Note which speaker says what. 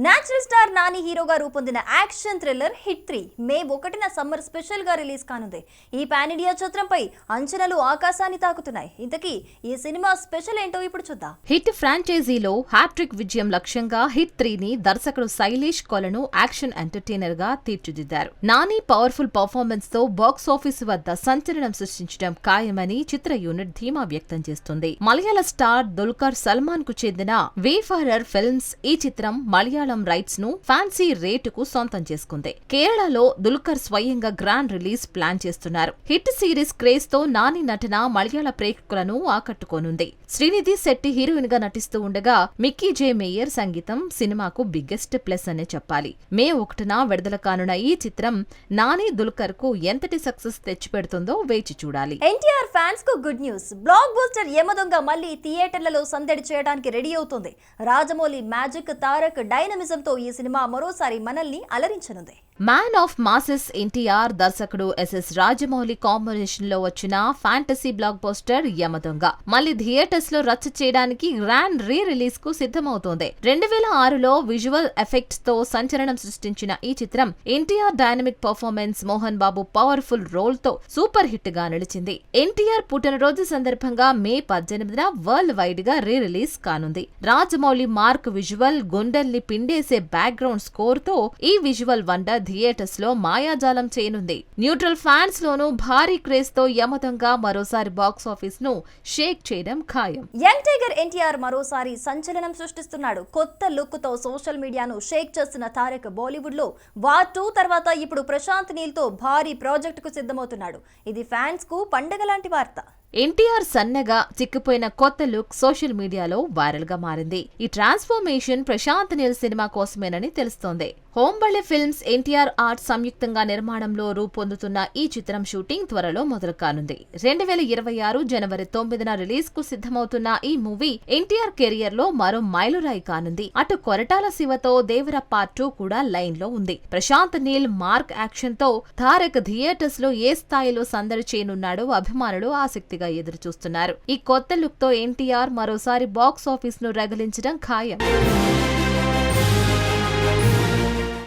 Speaker 1: Natural star Nani హీరోగా రూపొందిన action thriller hit 3 మే 1న summer special గా రిలీజ్ కానుంది. ఈ పాన్ ఇండియా చిత్రంపై అంచనాలు ఆకాశాన్ని తాకుతున్నాయి. ఇంతకీ ఈ సినిమా స్పెషల్ ఏంటో ఇప్పుడు చూద్దాం.
Speaker 2: హిట్ ఫ్రాంచైజీలో హ్యాట్రిక్ విజయం లక్ష్యంగా హిట్ 3ని దర్శకుడు శైలేష్ కొలను యాక్షన్ ఎంటర్టైనర్ గా తీర్చిదిద్దారు. నాని పవర్ఫుల్ పర్ఫార్మెన్స్ తో బాక్స్ ఆఫీస్ వద్ద సంచలనం సృష్టించడం ఖాయమని చిత్ర యూనిట్ ధీమా వ్యక్తం చేస్తుంది. మలయాళ స్టార్ దుల్కర్ సల్మాన్ కు చెందిన వేఫారర్ ఫిల్మ్స్ ఈ చిత్రం మలయాళం రైట్స్ ను ఫ్యాన్సీ రేటుకు సొంతం చేసుకుంది. కేరళలో దుల్కర్ స్వయంగా గ్రాండ్ రిలీజ్ ప్లాన్ చేస్తున్నారు. హిట్ సిరీస్ క్రేజ్ తో నాని నటన మలయాళ ప్రేక్షకులను ఆకట్టుకోనుంది. శ్రీనిధి శెట్టి హీరోయిన్ గా నటిస్తూ ఉండగా మిక్కీ జే మేయర్ సంగీతం సినిమాకు బిగ్గెస్ట్ ప్లస్ అనే చెప్పాలి. మే 1న విడుదల కానున్న ఈ చిత్రం నాని దుల్కర్ కు ఎంతటి సక్సెస్ తెచ్చిపెడుతుందో వేచి చూడాలి.
Speaker 1: ఎన్టీఆర్ ఫ్యాన్స్ కు good news. Block buster Yamadonga మళ్లీ థియేటర్లలో సందడి చేయడానికి రెడీ అవుతుంది. రాజమౌళి మ్యాజిక్ తారక్ డైనమిజం తో ఈ సినిమా మరోసారి మనల్ని అలరించనుంది.
Speaker 2: మ్యాన్ ఆఫ్ మాసెస్ ఎన్టీఆర్ దర్శకుడు ఎస్ఎస్ రాజమౌళి కాంబినేషన్ లో వచ్చిన ఫ్యాంటసీ బ్లాక్ బస్టర్ యమదొంగ మళ్లీ థియేటర్స్ లో రచ్చ చేయడానికి గ్రాండ్ రీ రిలీజ్ కు సిద్ధమవుతోంది. 2006లో విజువల్ ఎఫెక్ట్స్ తో సంచలనం సృష్టించిన ఈ చిత్రం NTR dynamic performance, Mohan Babu powerful role తో సూపర్ హిట్ గా నిలిచింది. ఎన్టీఆర్ పుట్టినరోజు సందర్భంగా మే 18న వరల్డ్ వైడ్ గా రీ రిలీజ్ కానుంది. రాజమౌళి మార్క్ విజువల్ గుండెల్ని పిండేసే బ్యాక్గ్రౌండ్ స్కోర్ తో ఈ విజువల్ వండర్ థియేటర్స్ లో మాయాజాలం చేయనుంది. న్యూట్రల్ ఫ్యాన్స్ లోనూ భారీ క్రేజ్ తో యమదొంగ మరోసారి బాక్స్ ఆఫీస్ ను షేక్ చేయడం ఖాయం.
Speaker 1: యంగ్ టైగర్ ఎన్టీఆర్ మరోసారి సంచలనం సృష్టిస్తున్నాడు. కొత్త లుక్ తో సోషల్ మీడియాను షేక్ చేస్తున్న తారక్ బాలీవుడ్ లో వార్ 2 తర్వాత ఇప్పుడు ప్రశాంత్ నీల్ తో భారీ ప్రాజెక్ట్ కు సిద్ధమవుతున్నాడు. ఇది ఫ్యాన్స్ కు పండగ లాంటి వార్త.
Speaker 2: ఎన్టీఆర్ సన్నగా చిక్కిపోయిన కొత్త లుక్ సోషల్ మీడియాలో వైరల్ గా మారింది. ఈ ట్రాన్స్ఫర్మేషన్ ప్రశాంత్ నీల్ సినిమా కోసమేనని తెలుస్తోంది. హోంబళే ఫిల్మ్స్, ఎన్టీఆర్ ఆర్ట్ సంయుక్తంగా నిర్మాణంలో రూపొందుతున్న ఈ చిత్రం షూటింగ్ త్వరలో మొదలు కానుంది. 2026 జనవరి 9న రిలీజ్ కు సిద్ధమవుతున్న ఈ మూవీ ఎన్టీఆర్ కెరియర్ లో మరో మైలురాయి కానుంది. అటు కొరటాల శివతో దేవర పార్ట్ 2 కూడా లైన్ లో ఉంది. ప్రశాంత్ నీల్ మార్క్ యాక్షన్ తో తారక్ థియేటర్స్ లో ఏ స్థాయిలో సందడి చేయనున్నాడో అభిమానులు ఆసక్తిగా ఎదురు చూస్తున్నారు. ఈ కొత్త లుక్ తో ఎన్టీఆర్ మరోసారి బాక్స్ ఆఫీస్ ను రగిలించడం ఖాయం.